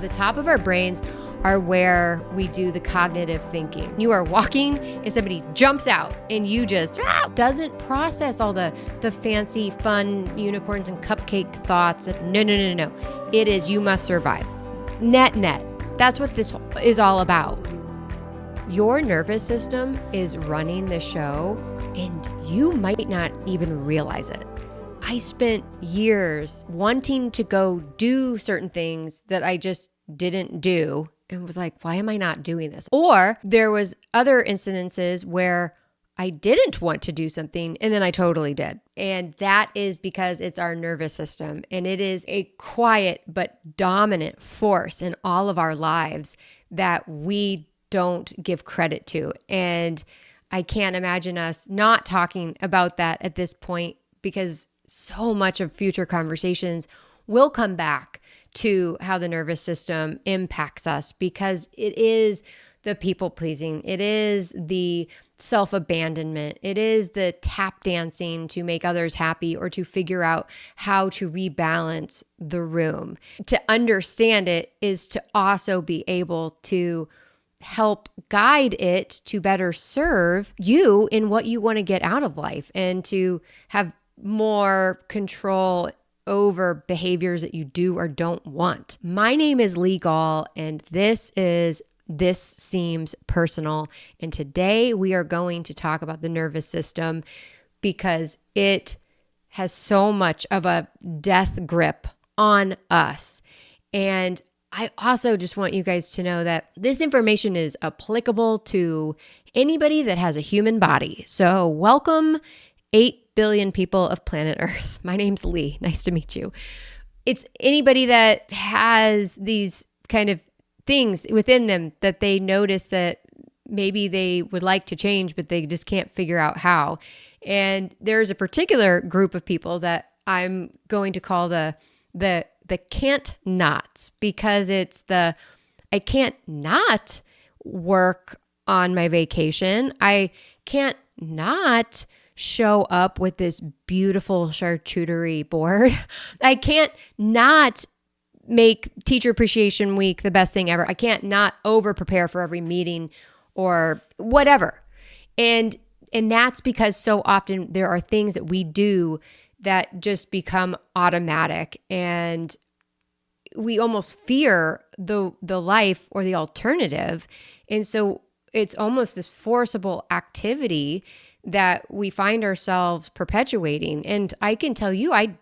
The top of our brains are where we do the cognitive thinking. You are walking and somebody jumps out and you just doesn't process all the fancy, fun unicorns and cupcake thoughts. No. It is you must survive. Net. That's what this is all about. Your nervous system is running the show and you might not even realize it. I spent years wanting to go do certain things that I just didn't do and was like, why am I not doing this? Or there was other incidences where I didn't want to do something and then I totally did. And that is because it's our nervous system and it is a quiet but dominant force in all of our lives that we don't give credit to. And I can't imagine us not talking about that at this point because so much of future conversations will come back to how the nervous system impacts us because it is the people pleasing. It is the self-abandonment. It is the tap dancing to make others happy or to figure out how to rebalance the room. To understand it is to also be able to help guide it to better serve you in what you want to get out of life and to have more control over behaviors that you do or don't want. My name is Lee Gall, and this seems personal. And today we are going to talk about the nervous system because it has so much of a death grip on us. And I also just want you guys to know that this information is applicable to anybody that has a human body. So welcome 8 billion people of planet Earth. My name's Lee. Nice to meet you. It's anybody that has these kind of things within them that they notice that maybe they would like to change, but they just can't figure out how. And there's a particular group of people that I'm going to call the can't nots, because it's the I can't not work on my vacation. I can't not show up with this beautiful charcuterie board. I can't not make Teacher Appreciation Week the best thing ever. I can't not over prepare for every meeting or whatever. And that's because so often there are things that we do that just become automatic and we almost fear the life or the alternative. And so it's almost this forcible activity that we find ourselves perpetuating. And I can tell you, I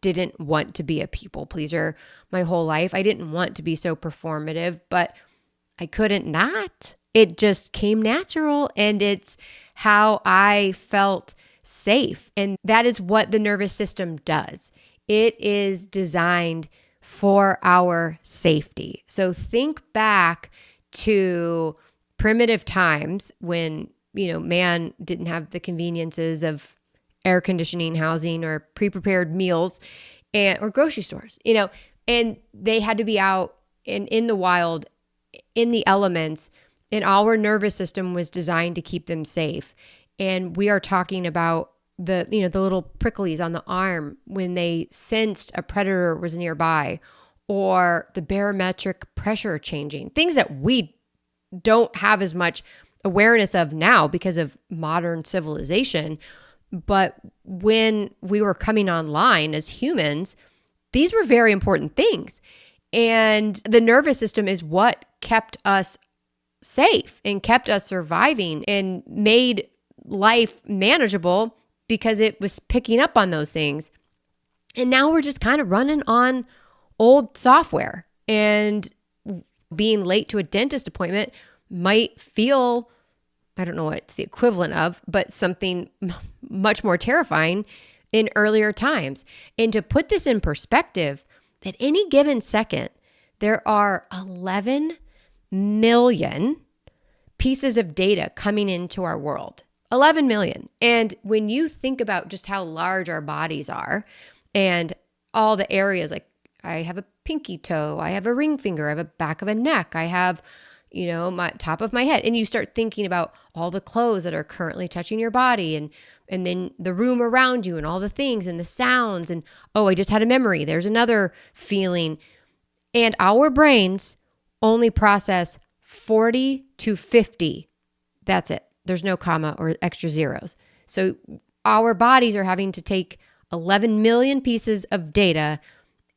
didn't want to be a people pleaser my whole life. I didn't want to be so performative, but I couldn't not. It just came natural, and it's how I felt safe. And that is what the nervous system does. It is designed for our safety. So think back to primitive times when man didn't have the conveniences of air conditioning, housing, or pre-prepared meals or grocery stores, and they had to be out in the wild, in the elements, and our nervous system was designed to keep them safe. And we are talking about the little pricklies on the arm when they sensed a predator was nearby, or the barometric pressure changing, things that we don't have as much awareness of now because of modern civilization. But when we were coming online as humans, these were very important things. And the nervous system is what kept us safe and kept us surviving and made life manageable because it was picking up on those things. And now we're just kind of running on old software, and being late to a dentist appointment might feel, I don't know what it's the equivalent of, but something much more terrifying in earlier times. And to put this in perspective, at any given second, there are 11 million pieces of data coming into our world. 11 million. And when you think about just how large our bodies are and all the areas, like I have a pinky toe, I have a ring finger, I have a back of a neck, I have my top of my head. And you start thinking about all the clothes that are currently touching your body and then the room around you and all the things and the sounds. And, oh, I just had a memory. There's another feeling. And our brains only process 40 to 50. That's it. There's no comma or extra zeros. So our bodies are having to take 11 million pieces of data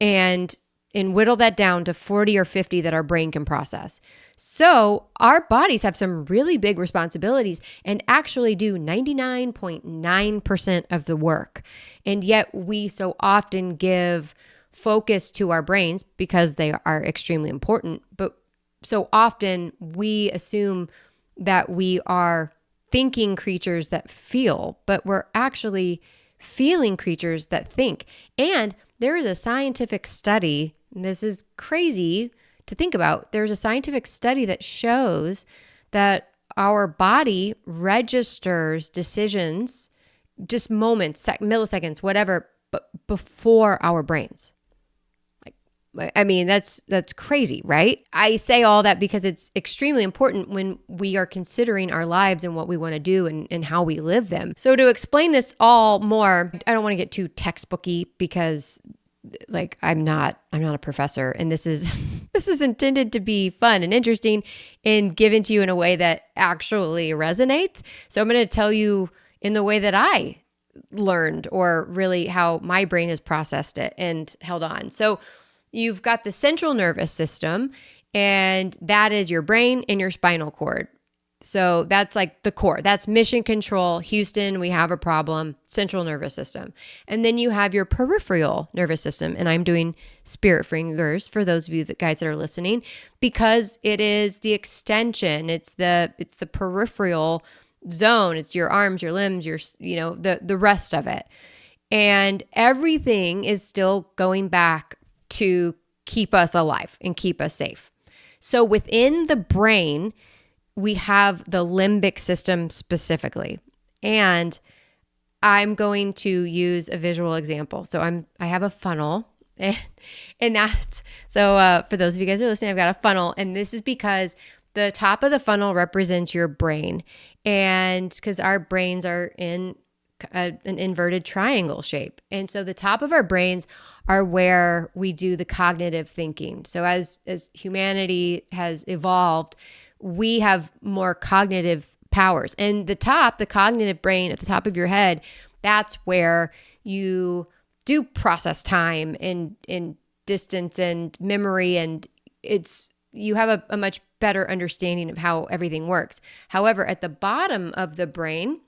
and whittle that down to 40 or 50 that our brain can process. So our bodies have some really big responsibilities and actually do 99.9% of the work. And yet we so often give focus to our brains because they are extremely important. But so often we assume that we are thinking creatures that feel, but we're actually feeling creatures that think. And there is a scientific study, and this is crazy to think about. There's a scientific study that shows that our body registers decisions, just moments, milliseconds, whatever, but before our brains. I mean, that's crazy, right? I say all that because it's extremely important when we are considering our lives and what we want to do and how we live them. So to explain this all more, I don't want to get too textbooky because like I'm not a professor, and this is intended to be fun and interesting and given to you in a way that actually resonates. So I'm going to tell you in the way that I learned, or really how my brain has processed it and held on. So you've got the central nervous system, and that is your brain and your spinal cord. So that's like the core. That's mission control. Houston, we have a problem. Central nervous system. And then you have your peripheral nervous system. And I'm doing spirit fingers for those of you guys that are listening, because it is the extension. It's the peripheral zone. It's your arms, your limbs, the rest of it. And everything is still going back to keep us alive and keep us safe. So within the brain, we have the limbic system specifically. And I'm going to use a visual example. So I have a funnel, and that's, so for those of you guys who are listening, I've got a funnel, and this is because the top of the funnel represents your brain. And because our brains are in an inverted triangle shape. And so the top of our brains are where we do the cognitive thinking. So as humanity has evolved, we have more cognitive powers. And the cognitive brain at the top of your head, that's where you do process time and distance and memory, and you have a much better understanding of how everything works. However, at the bottom of the brain,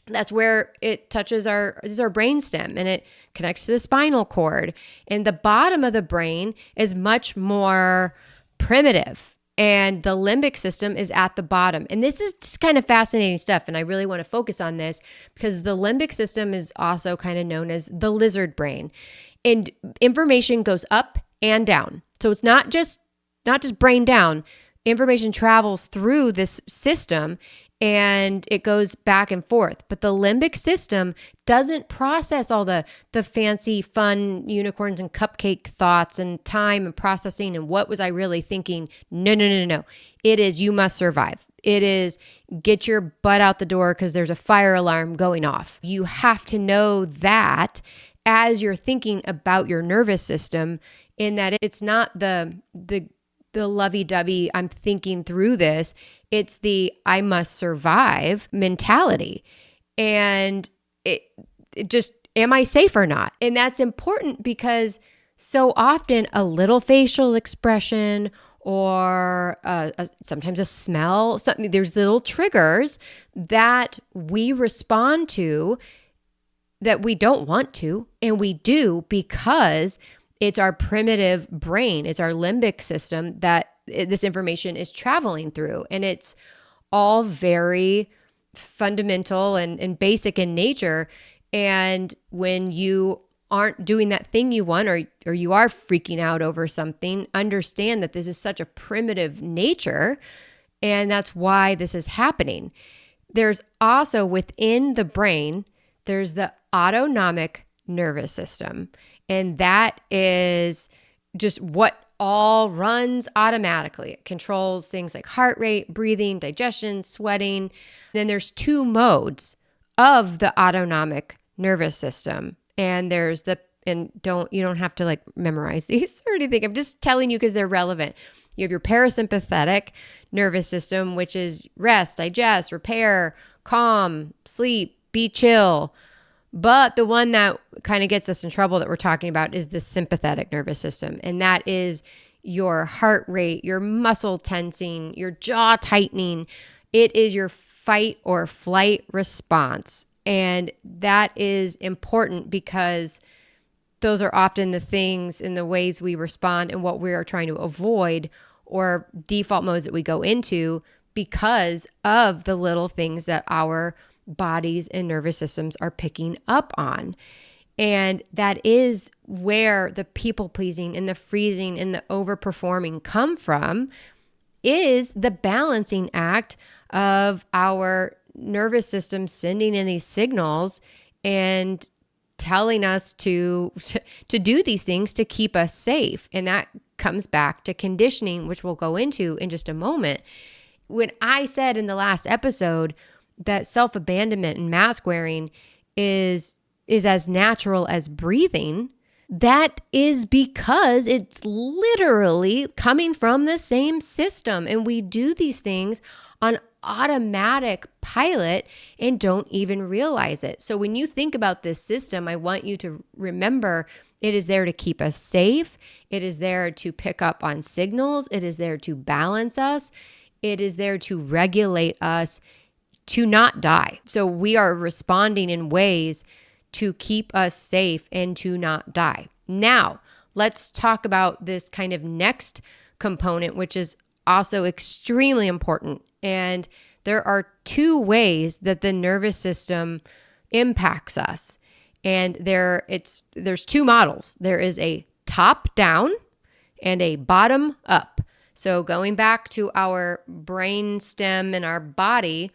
that's where it touches our brainstem, and it connects to the spinal cord. And the bottom of the brain is much more primitive, and the limbic system is at the bottom. And this is just kind of fascinating stuff, and I really want to focus on this because the limbic system is also kind of known as the lizard brain. And information goes up and down. So it's not just brain down. Information travels through this system and it goes back and forth. But the limbic system doesn't process all the fancy, fun unicorns and cupcake thoughts and time and processing and what was I really thinking. No. It is you must survive. It is get your butt out the door because there's a fire alarm going off. You have to know that as you're thinking about your nervous system, in that it's not the lovey-dovey, I'm thinking through this. It's the I must survive mentality. And it just, am I safe or not? And that's important because so often a little facial expression or sometimes a smell, there's little triggers that we respond to that we don't want to, and we do because it's our primitive brain, it's our limbic system that this information is traveling through. And it's all very fundamental and basic in nature. And when you aren't doing that thing you want, or you are freaking out over something, understand that this is such a primitive nature, and that's why this is happening. There's also within the brain, there's the autonomic nervous system. And that is just what all runs automatically. It controls things like heart rate, breathing, digestion, sweating. Then there's two modes of the autonomic nervous system. And there's the and you don't have to like memorize these or anything. I'm just telling you because they're relevant. You have your parasympathetic nervous system, which is rest, digest, repair, calm, sleep, be chill. But the one that kind of gets us in trouble that we're talking about is the sympathetic nervous system. And that is your heart rate, your muscle tensing, your jaw tightening. It is your fight or flight response. And that is important because those are often the things and the ways we respond and what we are trying to avoid or default modes that we go into because of the little things that our bodies and nervous systems are picking up on. And that is where the people pleasing and the freezing and the overperforming come from, is the balancing act of our nervous system sending in these signals and telling us to do these things to keep us safe. And that comes back to conditioning, which we'll go into in just a moment. When I said in the last episode that self-abandonment and mask wearing is as natural as breathing, that is because it's literally coming from the same system. And we do these things on automatic pilot and don't even realize it. So when you think about this system, I want you to remember it is there to keep us safe. It is there to pick up on signals. It is there to balance us. It is there to regulate us to not die. So we are responding in ways to keep us safe and to not die. Now, let's talk about this kind of next component, which is also extremely important. And there are two ways that the nervous system impacts us. And there's two models. There is a top down and a bottom up. So going back to our brain stem and our body,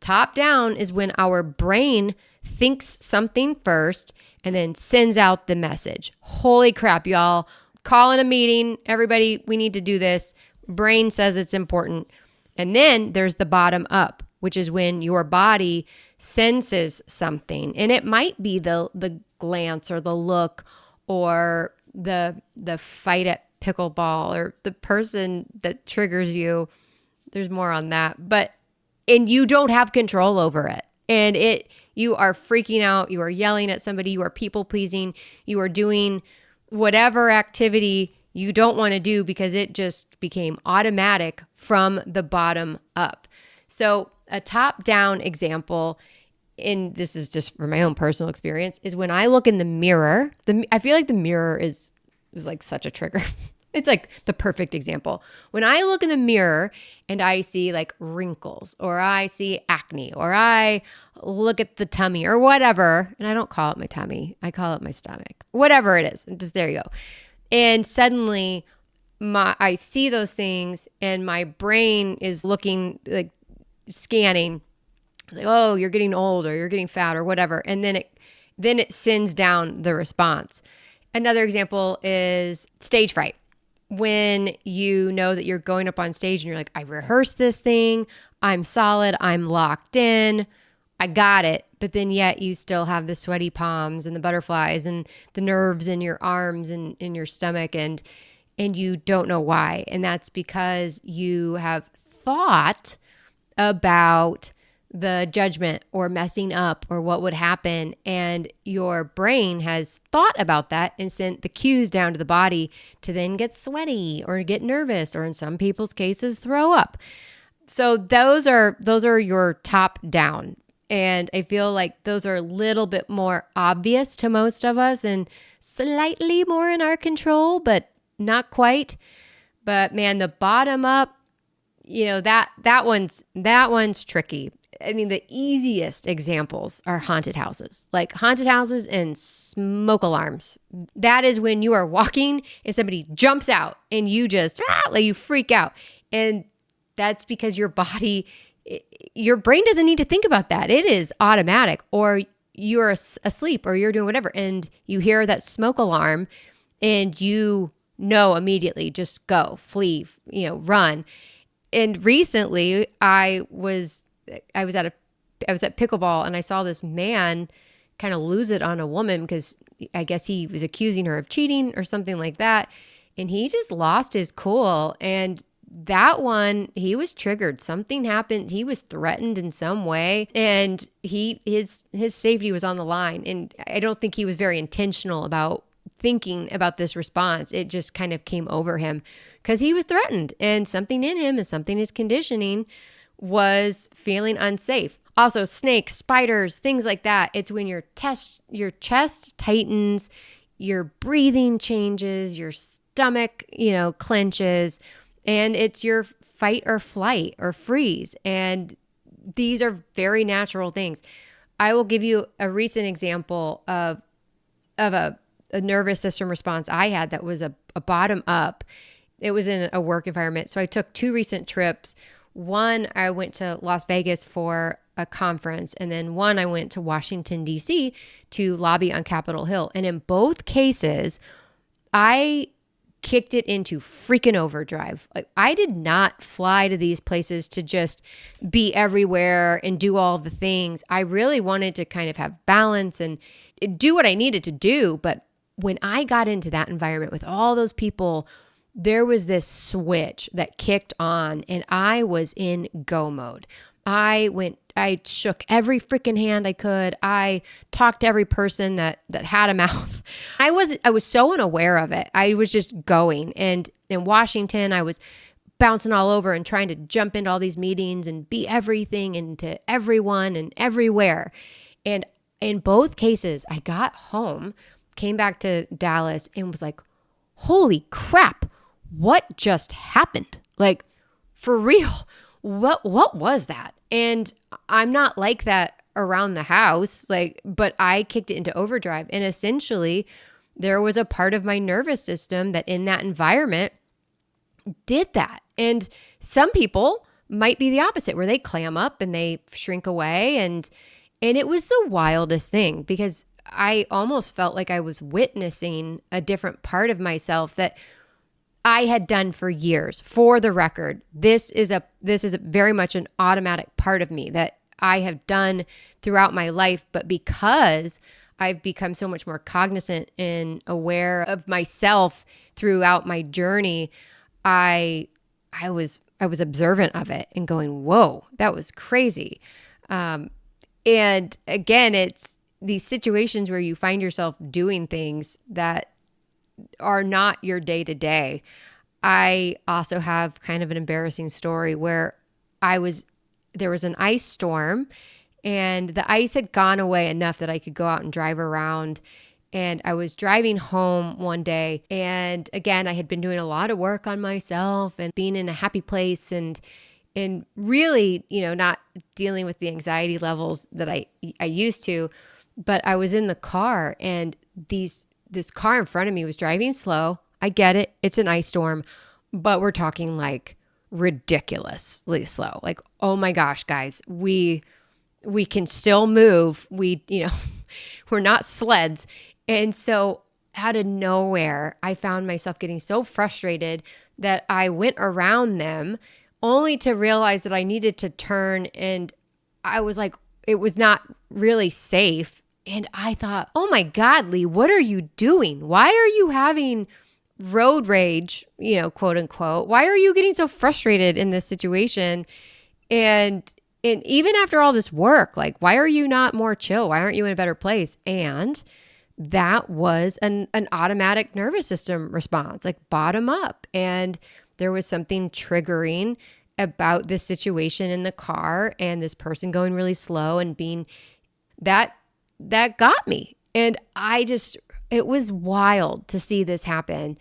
top down is when our brain thinks something first and then sends out the message. Holy crap, y'all. Call in a meeting. Everybody, we need to do this. Brain says it's important. And then there's the bottom up, which is when your body senses something. And it might be the glance or the look or the fight at pickleball or the person that triggers you. There's more on that. And you don't have control over it. And you are freaking out. You are yelling at somebody. You are people pleasing. You are doing whatever activity you don't want to do because it just became automatic from the bottom up. So a top-down example, and this is just from my own personal experience, is when I look in the mirror. I feel like the mirror is like such a trigger. It's like the perfect example. When I look in the mirror and I see like wrinkles or I see acne or I look at the tummy or whatever, and I don't call it my tummy, I call it my stomach, whatever it is. Just there you go. And suddenly I see those things and my brain is looking, like scanning, like, oh, you're getting old or you're getting fat or whatever. And then it sends down the response. Another example is stage fright. When you know that you're going up on stage and you're like, I rehearsed this thing, I'm solid, I'm locked in, I got it. But then yet you still have the sweaty palms and the butterflies and the nerves in your arms and in your stomach and you don't know why. And that's because you have thought about the judgment or messing up or what would happen. And your brain has thought about that and sent the cues down to the body to then get sweaty or get nervous or in some people's cases throw up. So those are your top down. And I feel like those are a little bit more obvious to most of us and slightly more in our control, but not quite. But man, the bottom up, that one's tricky. I mean, the easiest examples are haunted houses, like haunted houses and smoke alarms. That is when you are walking and somebody jumps out and you just, you freak out. And that's because your brain doesn't need to think about that. It is automatic, or you're asleep or you're doing whatever. And you hear that smoke alarm and you know immediately, just go, flee, run. And recently I was at pickleball and I saw this man kind of lose it on a woman because I guess he was accusing her of cheating or something like that. And he just lost his cool. And that one, he was triggered. Something happened. He was threatened in some way, and his safety was on the line. And I don't think he was very intentional about thinking about this response. It just kind of came over him because he was threatened, and something in him and something his conditioning was feeling unsafe. Also, snakes, spiders, things like that. It's when your chest tightens, your breathing changes, your stomach, clenches. And it's your fight or flight or freeze. And these are very natural things. I will give you a recent example of a nervous system response I had that was a bottom up. It was in a work environment. So I took 2 recent trips. One, I went to Las Vegas for a conference. And then one, I went to Washington, D.C. to lobby on Capitol Hill. And in both cases, I kicked it into freaking overdrive. Like, I did not fly to these places to just be everywhere and do all the things. I really wanted to kind of have balance and do what I needed to do. But when I got into that environment with all those people, there was this switch that kicked on and I was in go mode. I shook every freaking hand I could. I talked to every person that had a mouth. I was so unaware of it. I was just going. And in Washington, I was bouncing all over and trying to jump into all these meetings and be everything and to everyone and everywhere. And in both cases, I got home, came back to Dallas and was like, holy crap, what just happened? Like, for real, what was that? And I'm not like that around the house, but I kicked it into overdrive. And essentially, there was a part of my nervous system that in that environment did that. And some people might be the opposite, where they clam up and they shrink away. And it was the wildest thing because I almost felt like I was witnessing a different part of myself that I had done for years. For the record, this is very much an automatic part of me that I have done throughout my life, but because I've become so much more cognizant and aware of myself throughout my journey, I was observant of it and going, whoa, that was crazy. And again, it's these situations where you find yourself doing things that are not your day to day. I also have kind of an embarrassing story where there was an ice storm and the ice had gone away enough that I could go out and drive around. And I was driving home one day. And again, I had been doing a lot of work on myself and being in a happy place and really, not dealing with the anxiety levels that I used to. But I was in the car and this car in front of me was driving slow. I get it. It's an ice storm, but we're talking like ridiculously slow. Like, oh my gosh, guys, we can still move. We're not sleds. And so out of nowhere, I found myself getting so frustrated that I went around them only to realize that I needed to turn. And I was like, it was not really safe. And I thought, oh my God, Lee, what are you doing? Why are you having road rage, quote unquote? Why are you getting so frustrated in this situation? And even after all this work, like, why are you not more chill? Why aren't you in a better place? And that was an automatic nervous system response, like bottom up. And there was something triggering about this situation in the car and this person going really slow and being that got me. And it was wild to see this happen.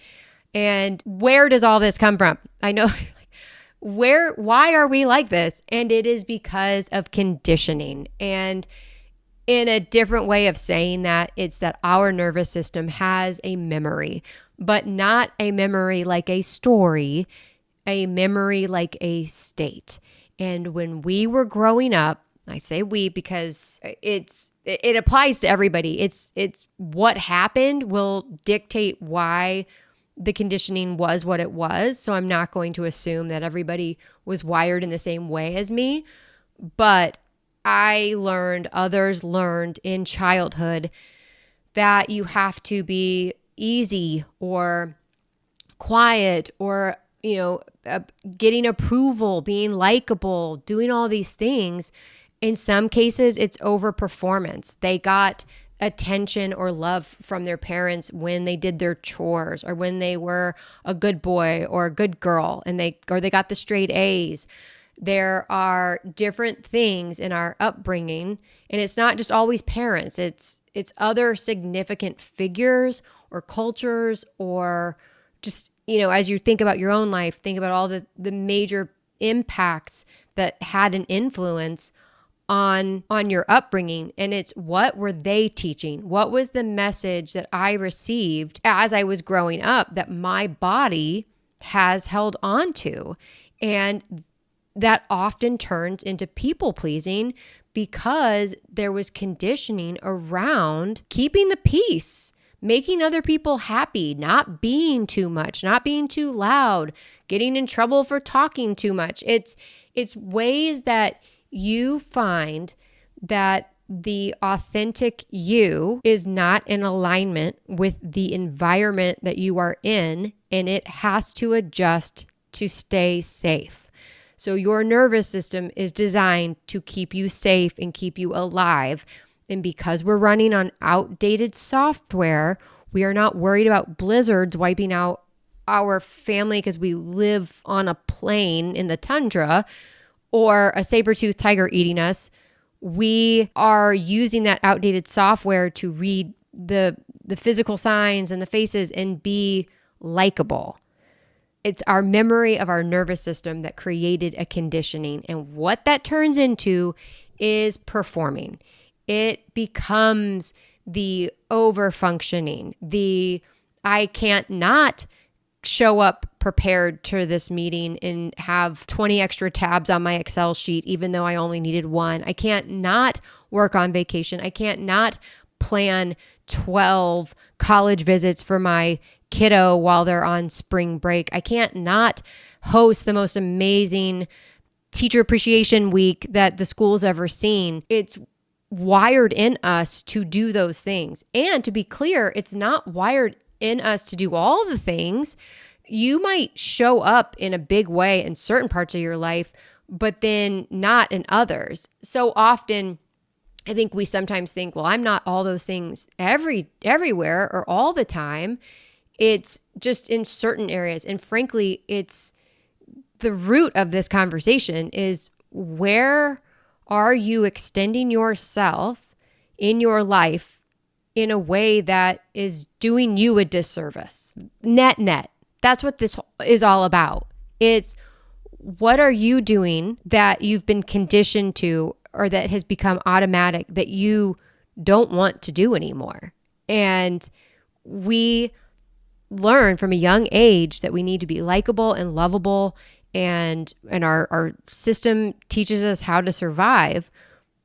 And where does all this come from? I know, why are we like this? And it is because of conditioning. And in a different way of saying that, it's that our nervous system has a memory, but not a memory like a story, a memory like a state. And when we were growing up, I say we because it applies to everybody. It's what happened will dictate why the conditioning was what it was. So I'm not going to assume that everybody was wired in the same way as me. But others learned in childhood that you have to be easy or quiet or, getting approval, being likable, doing all these things. In some cases, it's overperformance. They got attention or love from their parents when they did their chores or when they were a good boy or a good girl and they got the straight A's. There are different things in our upbringing, and it's not just always parents. It's other significant figures or cultures, or just, as you think about your own life, think about all the major impacts that had an influence on your upbringing. And it's, what were they teaching? What was the message that I received as I was growing up that my body has held on to? And that often turns into people pleasing because there was conditioning around keeping the peace, making other people happy, not being too much, not being too loud, getting in trouble for talking too much. It's ways that you find that the authentic you is not in alignment with the environment that you are in, and it has to adjust to stay safe. So your nervous system is designed to keep you safe and keep you alive. And because we're running on outdated software, we are not worried about blizzards wiping out our family because we live on a plain in the tundra, or a saber-toothed tiger eating us. We are using that outdated software to read the physical signs and the faces and be likable. It's our memory of our nervous system that created a conditioning. And what that turns into is performing. It becomes the over-functioning, I can't not show up prepared to this meeting and have 20 extra tabs on my Excel sheet, even though I only needed one. I can't not work on vacation. I can't not plan 12 college visits for my kiddo while they're on spring break. I can't not host the most amazing teacher appreciation week that the school's ever seen. It's wired in us to do those things. And to be clear, it's not wired in us to do all the things. You might show up in a big way in certain parts of your life, but then not in others. So often, I think we sometimes think, well, I'm not all those things everywhere or all the time. It's just in certain areas. And frankly, it's the root of this conversation is, where are you extending yourself in your life in a way that is doing you a disservice? Net. That's what this is all about. It's, what are you doing that you've been conditioned to, or that has become automatic, that you don't want to do anymore? And we learn from a young age that we need to be likable and lovable, and our system teaches us how to survive,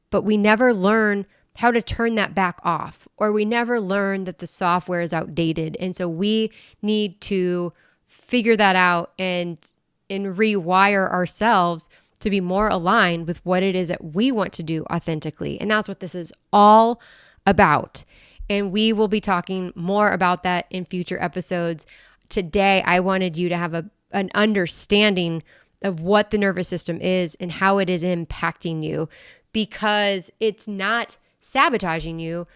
but we never learn how to turn that back off, or we never learn that the software is outdated. And so we need to figure that out and rewire ourselves to be more aligned with what it is that we want to do authentically. And that's what this is all about. And we will be talking more about that in future episodes. Today, I wanted you to have an understanding of what the nervous system is and how it is impacting you, because it's not sabotaging you.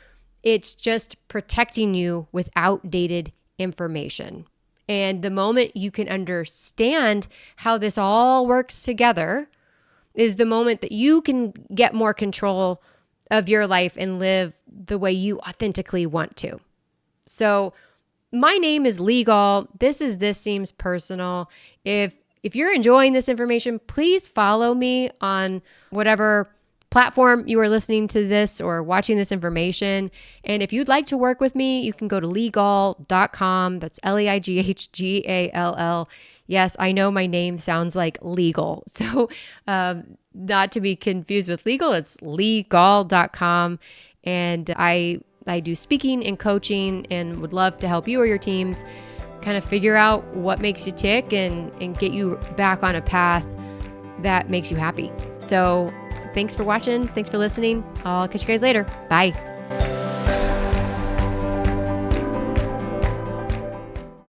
It's just protecting you with outdated information. And the moment you can understand how this all works together is the moment that you can get more control of your life and live the way you authentically want to. So my name is Legal. This seems personal. If you're enjoying this information, please follow me on whatever platform you are listening to this or watching this information. And if you'd like to work with me, you can go to legal.com. That's Leigall. Yes, I know my name sounds like legal. So not to be confused with legal, it's legal.com. And I do speaking and coaching and would love to help you or your teams kind of figure out what makes you tick and get you back on a path that makes you happy. So thanks for watching. Thanks for listening. I'll catch you guys later. Bye.